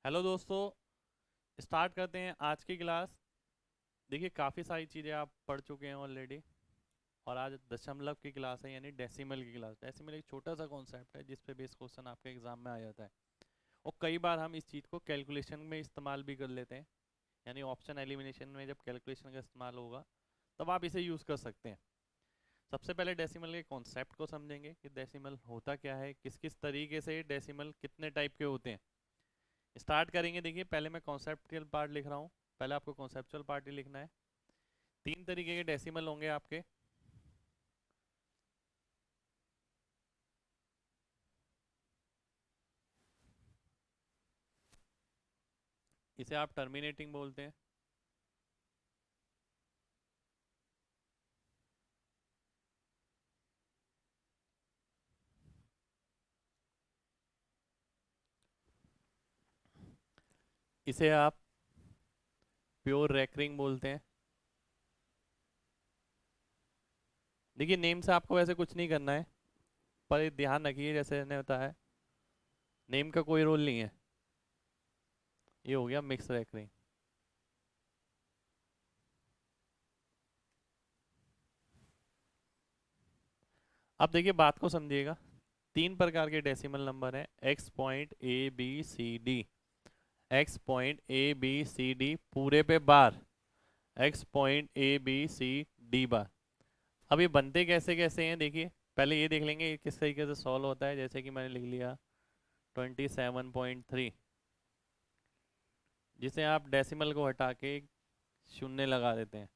Hello दोस्तों। Start करते हैं आज की क्लास। देखिए काफ़ी सारी चीज़ें आप पढ़ चुके हैं ऑलरेडी। और आज दशमलव की क्लास है, यानी डेसिमल की क्लास। डेसिमल एक छोटा सा कॉन्सेप्ट है जिस पे बेस क्वेश्चन आपके एग्जाम में आ जाता है। और कई बार हम इस चीज़ को कैलकुलेशन में इस्तेमाल भी कर लेते हैं, यानी ऑप्शन एलिमिनेशन में जब कैलकुलेशन का इस्तेमाल होगा तब आप इसे यूज़ कर सकते हैं। सबसे पहले डेसिमल के कॉन्सेप्ट को समझेंगे कि डेसिमल होता क्या है, किस किस तरीके से डेसिमल कितने टाइप के होते हैं। स्टार्ट करेंगे। देखिए पहले मैं कॉन्सेप्चुअल पार्ट लिख रहा हूँ। पहले आपको कॉन्सेप्चुअल पार्ट ही लिखना है। तीन तरीके के डेसिमल होंगे आपके। इसे आप टर्मिनेटिंग बोलते हैं। इसे आप प्योर रेकरिंग बोलते हैं। देखिए नेम से आपको वैसे कुछ नहीं करना है, पर ये ध्यान रखिए जैसे मैंने बताया, नेम का कोई रोल नहीं है। ये हो गया मिक्स रेकरिंग। अब देखिए बात को समझिएगा। तीन प्रकार के डेसिमल नंबर हैं, X point A B C D. X point A B C D पूरे पे bar, X point A B C D bar. अब ये बनते कैसे कैसे हैं देखिए। पहले ये देख लेंगे ये किस तरीके से सॉल्व होता है। जैसे कि मैंने लिख लिया 27.3, जिसे आप डेसिमल को हटा के शून्य लगा देते हैं।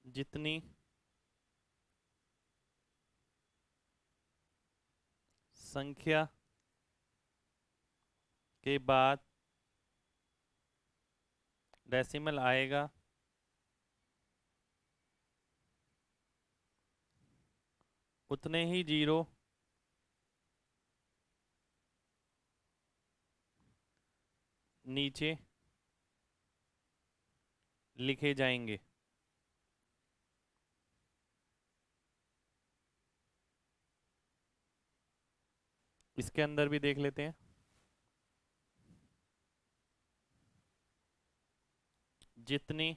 जितनी संख्या के बाद डेसिमल आएगा, उतने ही जीरो नीचे लिखे जाएंगे। इसके अंदर भी देख लेते हैं। जितनी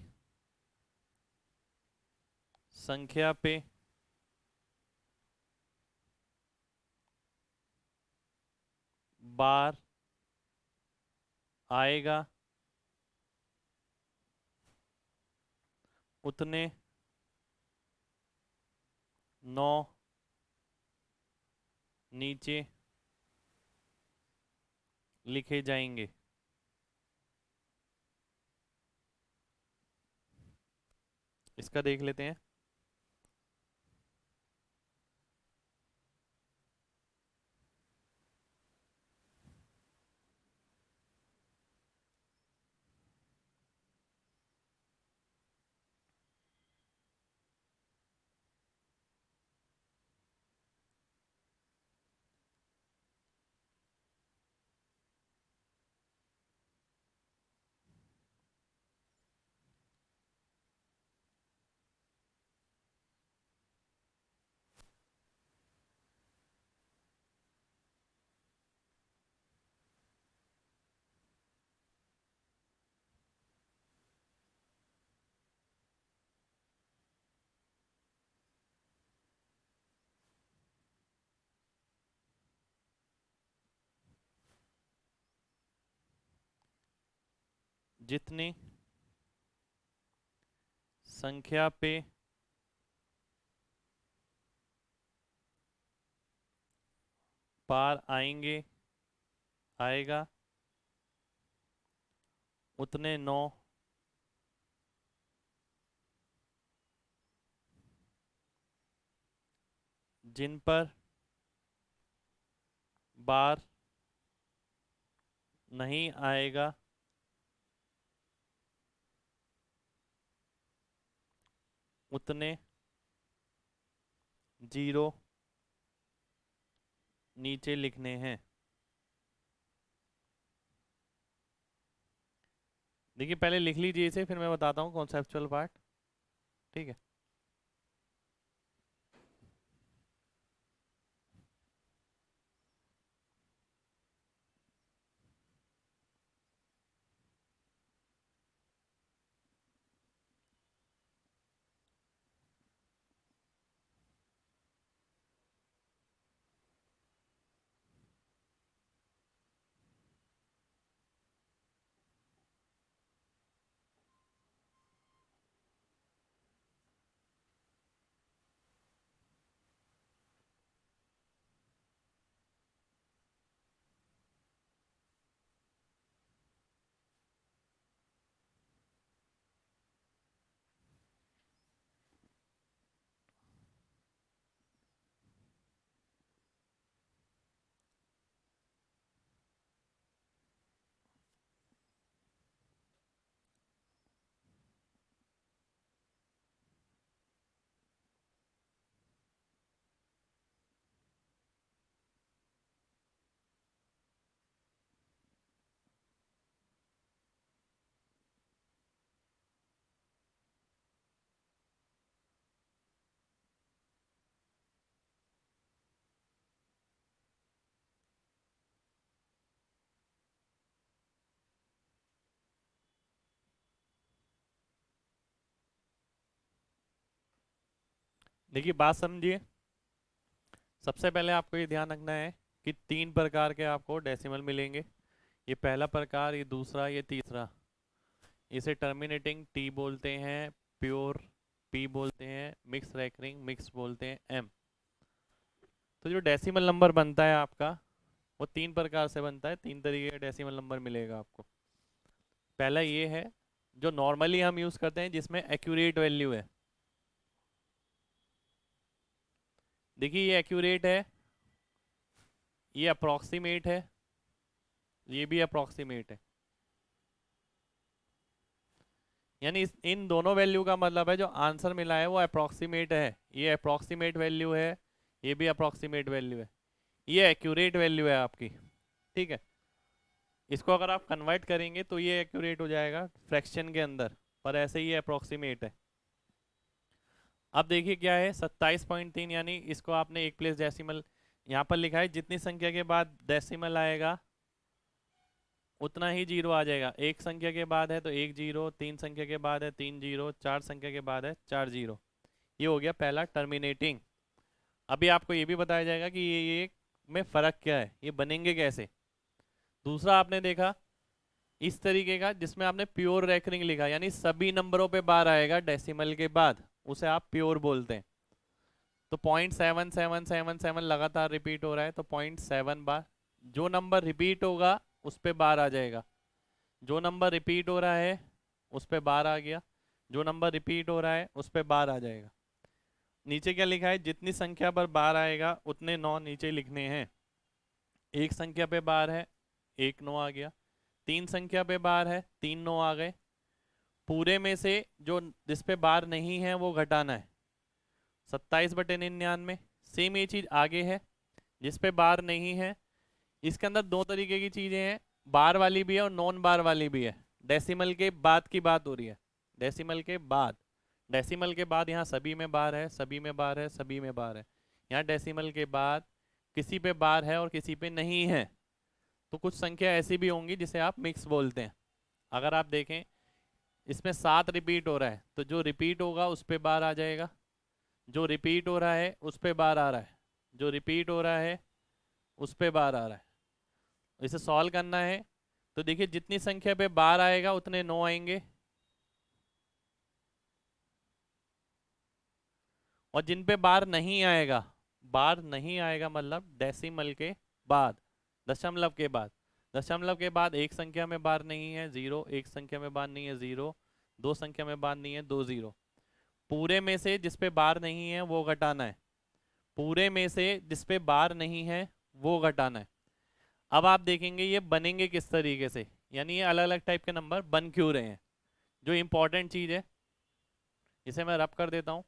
संख्या पे बार आएगा, उतने 9 नीचे लिखे जाएंगे। इसका देख लेते हैं। जितनी संख्या पे बार आएगा उतने 9 जिन पर बार नहीं आएगा उतने 0 नीचे लिखने हैं। देखिए पहले लिख लीजिए इसे, फिर मैं बताता हूँ कॉन्सेप्चुअल पार्ट। ठीक है। देखिए बात समझिए। सबसे पहले आपको ये ध्यान रखना है कि 3 प्रकार के आपको डेसिमल मिलेंगे। ये पहला प्रकार, ये दूसरा, ये तीसरा। इसे टर्मिनेटिंग टी बोलते हैं, प्योर पी बोलते हैं, मिक्स रैकरिंग मिक्स बोलते हैं एम। तो जो डेसिमल नंबर बनता है आपका वो 3 प्रकार से बनता है। 3 तरीके का डेसिमल नंबर मिलेगा आपको। पहला ये है जो नॉर्मली हम यूज करते हैं, जिसमें एक्यूरेट वैल्यू है। देखिए ये एक्यूरेट है, ये अप्रोक्सीमेट है, ये भी अप्रोक्सीमेट है। यानी इन दोनों वैल्यू का मतलब है जो आंसर मिला है वो अप्रोक्सीमेट है। ये अप्रोक्सीमेट वैल्यू है, ये भी अप्रोक्सीमेट वैल्यू है, ये एक्यूरेट वैल्यू है आपकी। ठीक है। इसको अगर आप कन्वर्ट करेंगे तो ये एक्यूरेट हो जाएगा फ्रैक्शन के अंदर, पर ऐसे ही अप्रोक्सीमेट है। अब देखिए क्या है 27.3, यानी इसको आपने एक प्लेस डेसिमल यहाँ पर लिखा है। जितनी संख्या के बाद डेसिमल आएगा उतना ही जीरो आ जाएगा। एक संख्या के बाद है तो एक जीरो, 3 संख्या के बाद है 3 जीरो, 4 संख्या के बाद है 4 जीरो। ये हो गया पहला टर्मिनेटिंग। अभी आपको ये भी बताया जाएगा कि ये में फ़र्क क्या है, ये बनेंगे कैसे। दूसरा आपने देखा इस तरीके का जिसमें आपने प्योर रैकरिंग लिखा, यानी सभी नंबरों पे बार आएगा डेसिमल के बाद, उसे आप प्योर बोलते हैं। तो 0.7777 लगातार रिपीट हो रहा है तो 0.7 बार। जो नंबर रिपीट होगा उस पे बार आ जाएगा। जो नंबर रिपीट हो रहा है उस पे बार आ गया, जो नंबर रिपीट हो रहा है उस पे बार आ जाएगा। नीचे क्या लिखा है, जितनी संख्या पर बार आएगा उतने 9 नीचे लिखने हैं। एक संख्या पे बार है, 1 9 आ गया। 3 संख्या पे बार है, 3 9 आ गए। पूरे में से जो जिस पे बार नहीं है वो घटाना है। 27/99। सेम ये चीज आगे है, जिस पे बार नहीं है। इसके अंदर दो तरीके की चीजें हैं, बार वाली भी है और नॉन बार वाली भी है। डेसिमल के बाद की बात हो रही है, डेसिमल के बाद। डेसिमल के बाद यहाँ सभी में बार है, सभी में बार है, सभी में बार है। यहाँ डेसिमल के बाद किसी पे बार है और किसी पे नहीं है। तो कुछ संख्या ऐसी भी होंगी जिसे आप मिक्स बोलते हैं। अगर आप देखें इसमें 7 रिपीट हो रहा है तो जो रिपीट होगा उस पे बार आ जाएगा, जो रिपीट हो रहा है उस पे बार आ रहा है, जो रिपीट हो रहा है उस पे बार आ रहा है। इसे सॉल्व करना है तो देखिए जितनी संख्या पे बार आएगा उतने 9 आएंगे, और जिन पे बार नहीं आएगा, बार नहीं आएगा मतलब डेसिमल के बाद, दशमलव के बाद, दशमलव के बाद एक संख्या में बार नहीं है 0, एक संख्या में बार नहीं है 0, दो संख्या में बार नहीं है 2 0, पूरे में से जिस पे बार नहीं है वो घटाना है, पूरे में से जिस पे बार नहीं है वो घटाना है। अब आप देखेंगे ये बनेंगे किस तरीके से, यानी ये अलग अलग टाइप के नंबर बन क्यों रहे हैं। जो इंपॉर्टेंट चीज है इसे मैं रब कर देता हूं।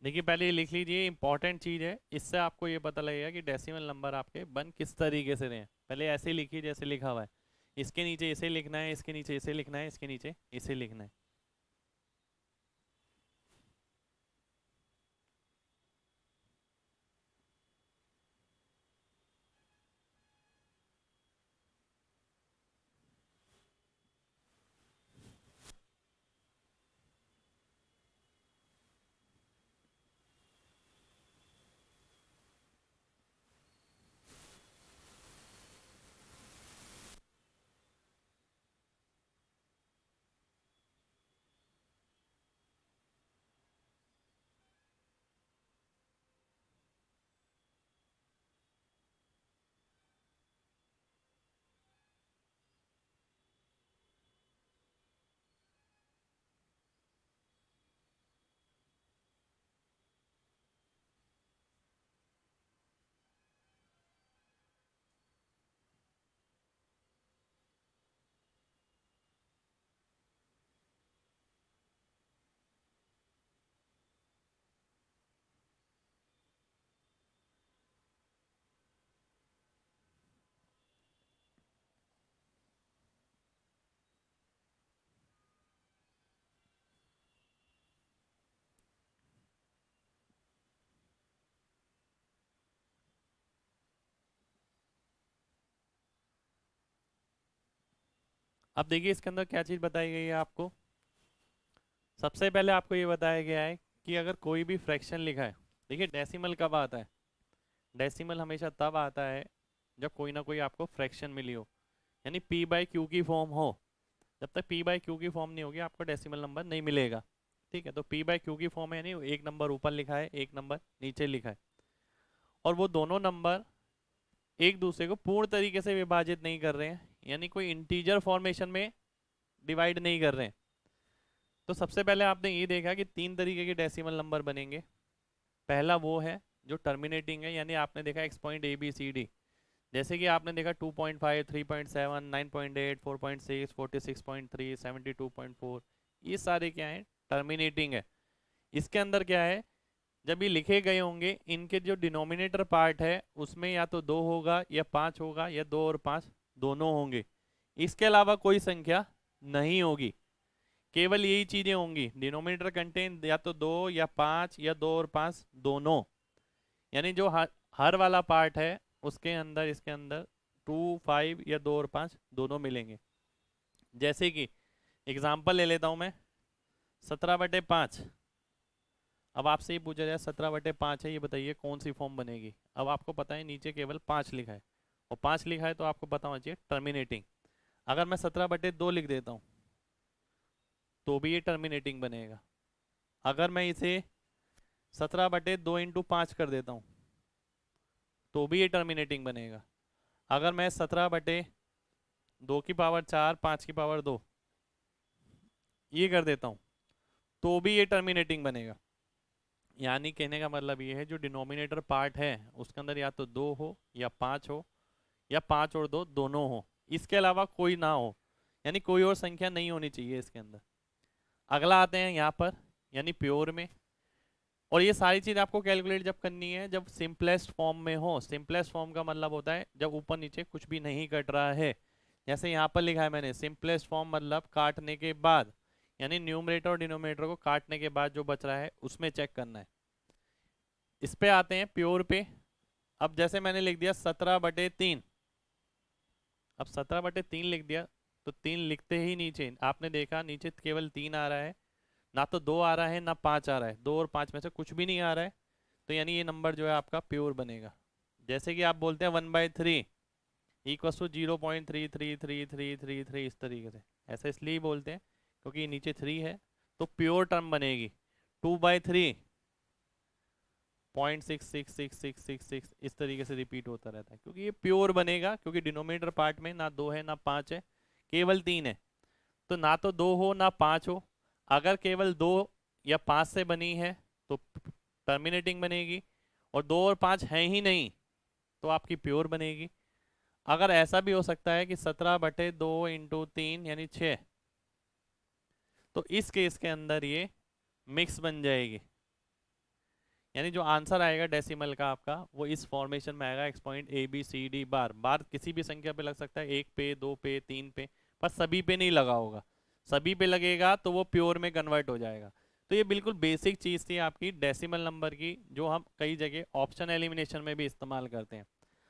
देखिए पहले ये लिख लीजिए, इंपॉर्टेंट चीज है, इससे आपको ये पता लगेगा कि डेसिमल नंबर आपके बन किस तरीके से रहे हैं। पहले ऐसे ही लिखिए जैसे लिखा हुआ है, इसके नीचे इसे लिखना है, इसके नीचे इसे लिखना है, इसके नीचे इसे लिखना है। अब देखिए इसके अंदर क्या चीज़ बताई गई है आपको। सबसे पहले आपको ये बताया गया है कि अगर कोई भी फ्रैक्शन लिखा है, देखिए डेसिमल कब आता है, डेसिमल हमेशा तब आता है जब कोई ना कोई आपको फ्रैक्शन मिली हो, यानी पी बाई क्यू की फॉर्म हो। जब तक पी बाई क्यू की फॉर्म नहीं होगी आपको डेसिमल नंबर नहीं मिलेगा। ठीक है, तो पी बाई क्यू की फॉर्म है, यानी एक नंबर ऊपर लिखा है एक नंबर नीचे लिखा है, और वो दोनों नंबर एक दूसरे को पूर्ण तरीके से विभाजित नहीं कर रहे हैं, यानी कोई इंटीजर फॉर्मेशन में डिवाइड नहीं कर रहे हैं। तो सबसे पहले आपने ये देखा कि तीन तरीके के डेसिमल नंबर बनेंगे। पहला वो है जो टर्मिनेटिंग है, यानी आपने देखा x point A B C D, जैसे कि आपने देखा 2.5, 3.7, 9.8, 4.6, 46.3, 72.4, ये सारे क्या हैं, टर्मिनेटिंग है। इसके अंदर क्या है, जब ये लिखे गए होंगे इनके जो डिनोमिनेटर पार्ट है उसमें या तो दो होगा या पाँच होगा, या दो और पाँच दोनों होंगे, इसके अलावा कोई संख्या नहीं होगी। केवल यही चीजें होंगी, डिनोमिनेटर कंटेन या तो दो या पाँच, या दो और पाँच दोनों, यानी जो हर वाला पार्ट है उसके अंदर इसके अंदर 2, 5 या दो और पाँच दोनों मिलेंगे। जैसे कि एग्जाम्पल ले लेता हूं मैं, 17/5। अब आपसे ये पूछा जाए 17/5 है, ये बताइए कौन सी फॉर्म बनेगी। अब आपको पता है नीचे केवल 5 लिखा है, और 5 लिखा है तो आपको पता होना चाहिए टर्मिनेटिंग। अगर मैं 17/2 लिख देता हूँ तो भी ये टर्मिनेटिंग बनेगा। अगर मैं इसे 17/2 × 5 कर देता हूँ तो भी ये टर्मिनेटिंग बनेगा। अगर मैं 17/2 की पावर 4, 5 की पावर 2 ये कर देता हूँ तो भी ये टर्मिनेटिंग बनेगा। यानी कहने का मतलब ये है जो डिनोमिनेटर पार्ट है उसके अंदर या तो दो हो या पाँच हो, या पाँच और दो दोनों हो, इसके अलावा कोई ना हो, यानी कोई और संख्या नहीं होनी चाहिए इसके अंदर। अगला आते हैं यहाँ पर, यानी प्योर में। और ये सारी चीज आपको कैलकुलेट जब करनी है जब सिंपलेस्ट फॉर्म में हो। सिंपलेस्ट फॉर्म का मतलब होता है जब ऊपर नीचे कुछ भी नहीं कट रहा है। जैसे यहाँ पर लिखा है मैंने सिंपलेस्ट फॉर्म मतलब काटने के बाद, यानी न्यूमरेटर और डिनोमिनेटर को काटने के बाद जो बच रहा है उसमें चेक करना है। इस पे आते हैं प्योर पे। अब जैसे मैंने लिख दिया 17/3, अब 17/3 लिख दिया तो 3 लिखते ही नीचे आपने देखा नीचे केवल 3 आ रहा है, ना तो 2 आ रहा है ना 5 आ रहा है, 2 और 5 में से कुछ भी नहीं आ रहा है, तो यानी ये नंबर जो है आपका प्योर बनेगा। जैसे कि आप बोलते हैं 1/3 = 0.33333 इस तरीके से, ऐसा इसलिए बोलते हैं क्योंकि नीचे 3 है, तो प्योर टर्म बनेगी 2/3 0.66666 इस तरीके से रिपीट होता रहता है, क्योंकि ये प्योर बनेगा क्योंकि डिनोमिनेटर पार्ट में ना दो है ना पाँच है, केवल तीन है। तो ना तो दो हो ना पाँच हो, अगर केवल दो या पाँच से बनी है तो टर्मिनेटिंग बनेगी, और दो और पाँच है ही नहीं तो आपकी प्योर बनेगी। अगर ऐसा भी हो सकता है कि 17/2 × 3 यानी 6, तो इस केस के अंदर ये मिक्स बन जाएगी, यानी जो आंसर आएगा डेसिमल का आपका वो इस फॉर्मेशन में आएगा x.a b c d बार बार किसी भी संख्या पे लग सकता है, एक पे दो पे तीन पे, पर सभी पे नहीं लगा होगा। सभी पे लगेगा तो वो प्योर में कन्वर्ट हो जाएगा। तो ये बिल्कुल बेसिक चीज़ थी आपकी डेसिमल नंबर की, जो हम कई जगह ऑप्शन एलिमिनेशन में भी इस्तेमाल करते हैं।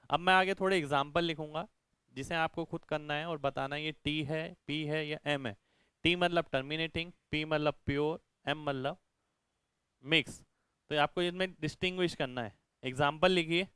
अब मैं आगे थोड़े एग्जाम्पल लिखूंगा जिसे आपको खुद करना है और बताना है ये टी है, पी है या एम है। टी मतलब टर्मिनेटिंग, पी मतलब प्योर, एम मतलब मिक्स। तो आपको इसमें डिस्टिंग्विश करना है। एग्जाम्पल लिखिए,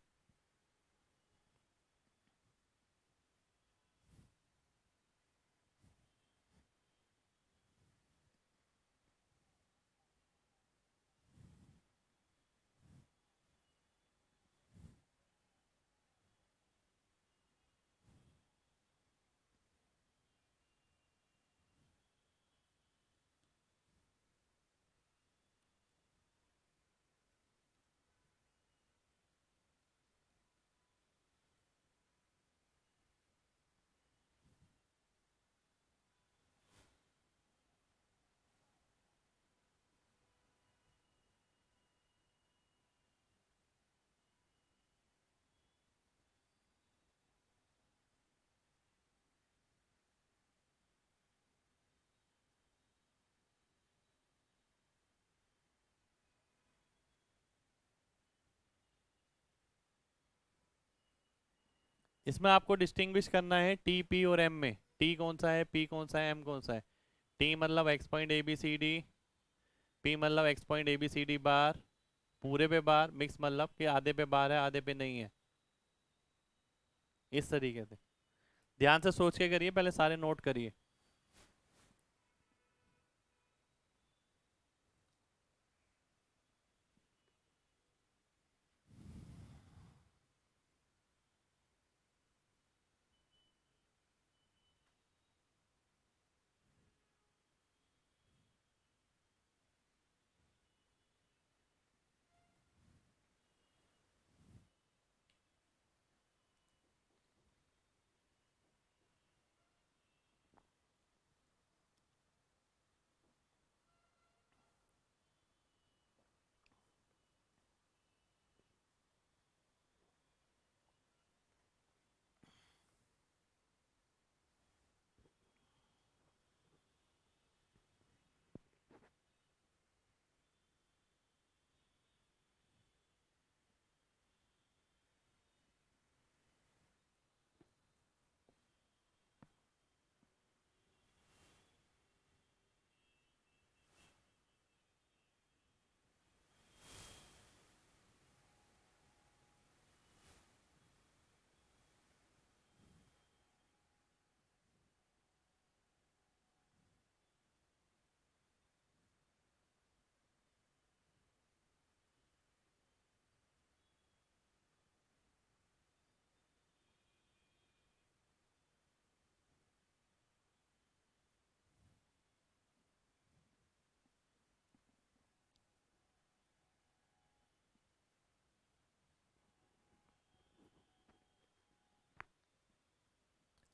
इसमें आपको डिस्टिंग्विश करना है टी, पी और एम में। टी कौन सा है, पी कौन सा है, एम कौन सा है। टी मतलब X point A B C D, P मतलब X point A B C D bar, पूरे पे बार, मिक्स मतलब कि आधे पे बार है आधे पे नहीं है। इस तरीके से ध्यान से सोच के करिए, पहले सारे नोट करिए।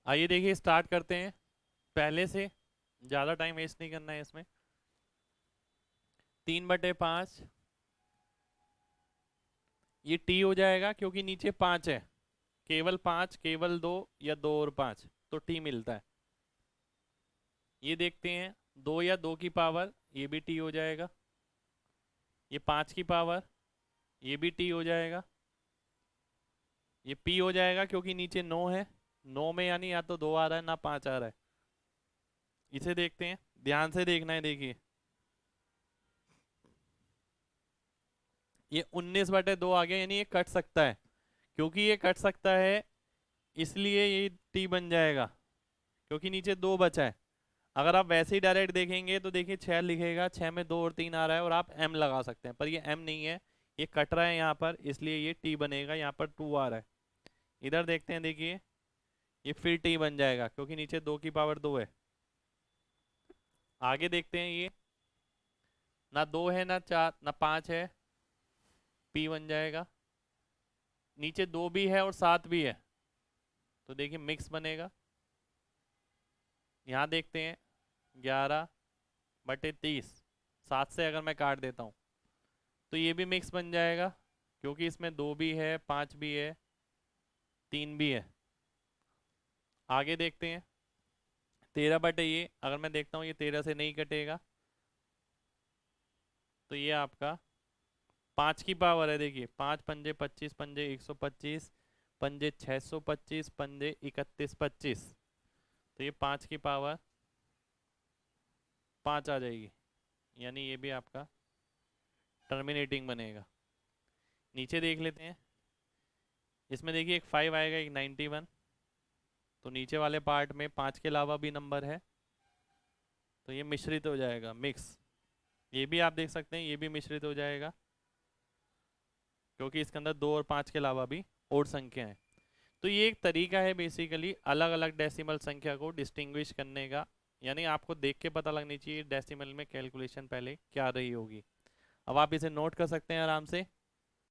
आइए देखिए स्टार्ट करते हैं पहले से, ज़्यादा टाइम वेस्ट नहीं करना है इसमें। 3/5 ये टी हो जाएगा क्योंकि नीचे 5 है, केवल 5, केवल 2 या 2 और 5 तो टी मिलता है। ये देखते हैं 2 या 2 की पावर, ये भी टी हो जाएगा। ये 5 की पावर, ये भी टी हो जाएगा। ये पी हो जाएगा क्योंकि नीचे 9 है, 9 में यानी या तो 2 आ रहा है ना 5 आ रहा है। इसे देखते हैं, ध्यान से देखना है। देखिए ये 19/2 आ गया, यानी ये कट सकता है। क्योंकि ये कट सकता है इसलिए ये टी बन जाएगा, क्योंकि नीचे 2 बचा है। अगर आप वैसे ही डायरेक्ट देखेंगे तो देखिए 6 लिखेगा, 6 में 2 और 3 आ रहा है और आप एम लगा सकते हैं, पर ये एम नहीं है, ये कट रहा है यहाँ पर, इसलिए ये टी बनेगा। यहाँ पर 2 आ रहा है। इधर देखते हैं, देखिए ये फिर टी बन जाएगा क्योंकि नीचे 2 की पावर 2 है। आगे देखते हैं, ये ना 2 है ना 4 ना 5 है, पी बन जाएगा। नीचे 2 भी है और 7 भी है तो देखिए मिक्स बनेगा। यहाँ देखते हैं 11/30, 7 से अगर मैं काट देता हूँ तो ये भी मिक्स बन जाएगा क्योंकि इसमें 2 भी है, 5 भी है, 3 भी है। आगे देखते हैं 13 ये अगर मैं देखता हूँ ये 13 से नहीं कटेगा तो ये आपका 5 की पावर है। देखिए 5 पंजे 25, पंजे 125, पंजे 625, पंजे 3125, तो ये 5 की पावर 5 आ जाएगी, यानी ये भी आपका टर्मिनेटिंग बनेगा। नीचे देख लेते हैं, इसमें देखिए एक 5 आएगा, एक 91, तो नीचे वाले पार्ट में 5 के अलावा भी नंबर है तो ये मिश्रित हो जाएगा, मिक्स। ये भी आप देख सकते हैं, ये भी मिश्रित हो जाएगा क्योंकि इसके अंदर 2 और 5 के अलावा भी और संख्या है। तो ये एक तरीका है बेसिकली अलग अलग डेसिमल संख्या को डिस्टिंग्विश करने का, यानी आपको देख के पता लगनी चाहिए डेसिमल में कैलकुलेशन पहले क्या रही होगी। अब आप इसे नोट कर सकते हैं आराम से।